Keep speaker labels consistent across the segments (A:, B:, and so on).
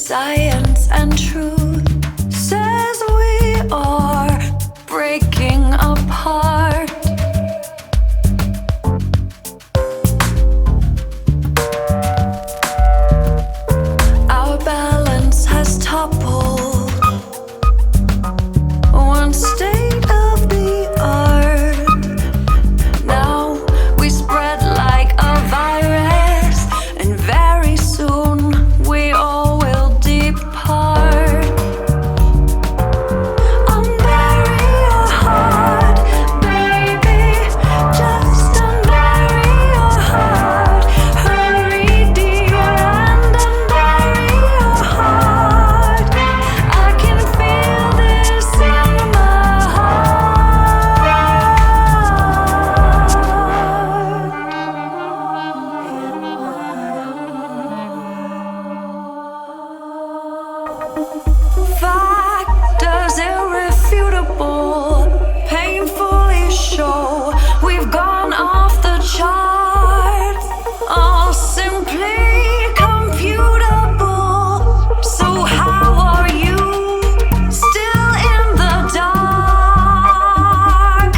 A: science and truth says we are breaking apart. Our balance has toppled one state of the art. Now we spread like a virus, and very soon we all will depart. Unbury your heart, baby, just unbury your heart. Hurry, dear, and unbury your heart. I can feel this in my Factors irrefutable, painfully show we've gone off the charts. All simply computable. So how are you? Still in the dark.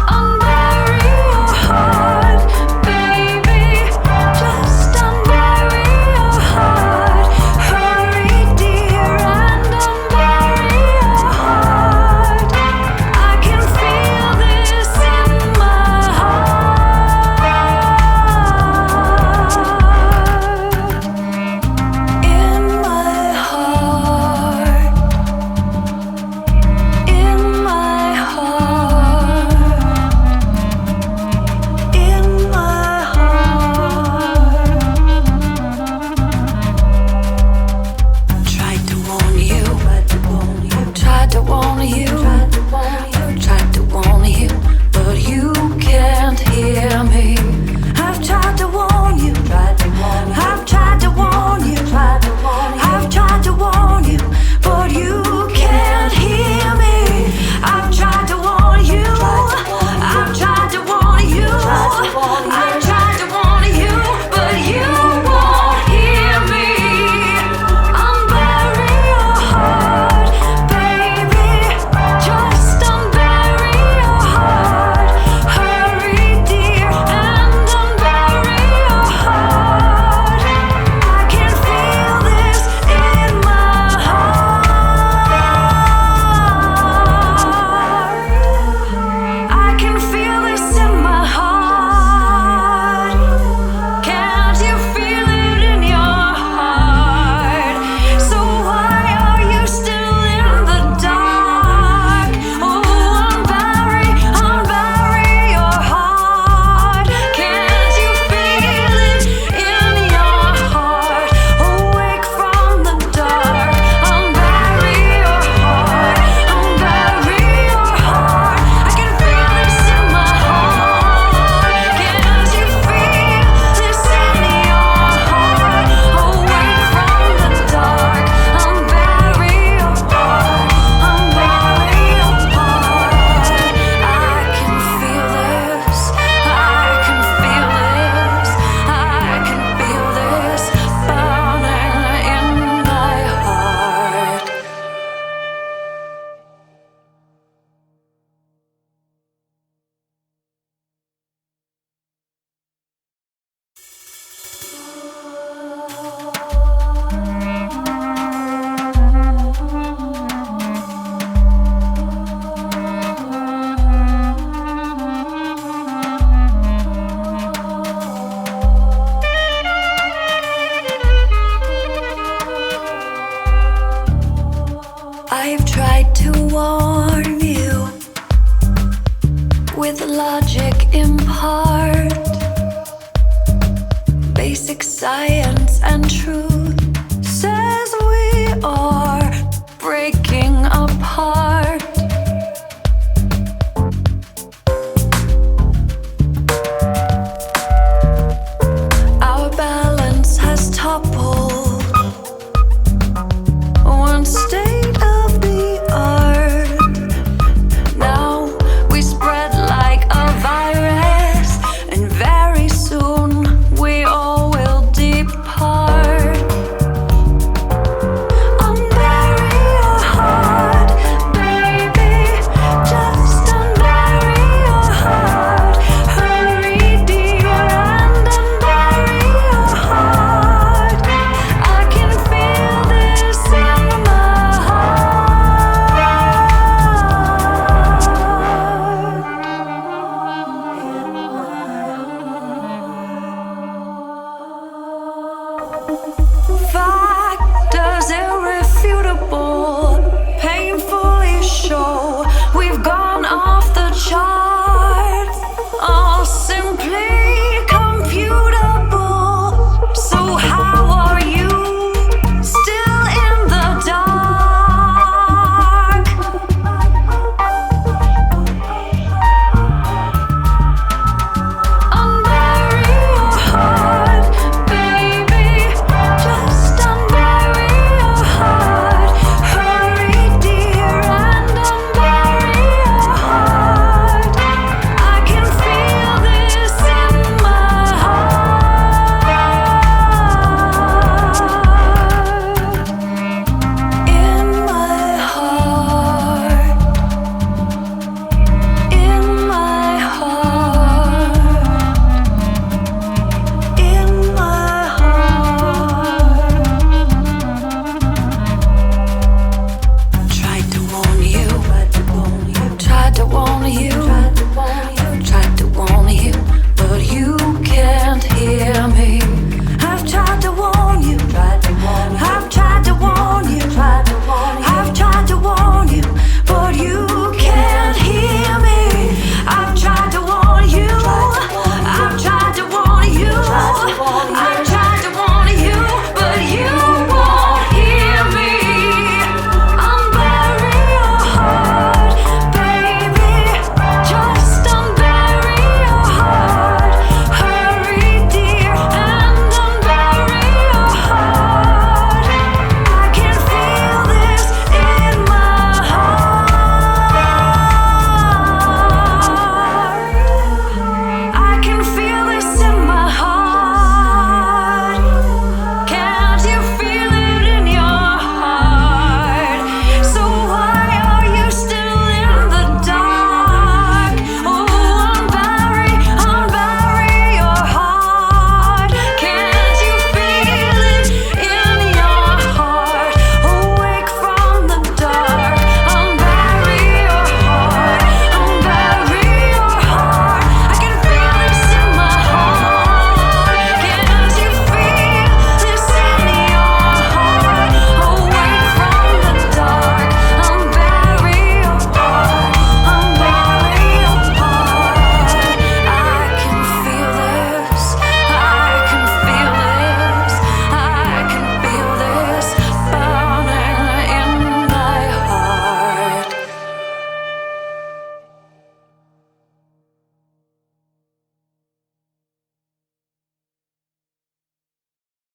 A: Unbury your heart, baby, just unbury your heart. Hurry, dear, and unbury your heart. I can feel this in my heart. In my heart. In my heart. In my heart. Tried to warn you. Tried to warn you. Tried to warn you, but you can't hear me. I've tried to warn you. I've tried to warn you. I've tried to warn you, but you can't hear me. I've tried to warn you. I've tried to warn you. I've tried to warn you, but you won't hear me. Unbury your heart, baby, just unbury your heart. Hurry, dear, and unbury your heart. I can feel this in my heart. I can feel this in my heart. Can't you feel it in your heart? So why are you still in the dark? Oh, unbury your heart. Can't you feel it in your heart? Awake from the dark. Unbury your heart. Unbury your heart. I can feel this in my heart. Can't you feel this in your heart? Awake from the dark. Unbury your heart. Unbury your heart. I can feel this. I can feel this. I can feel this burning in my heart. I've tried to warn you with logic in part. Basic science and truth says we are breaking apart.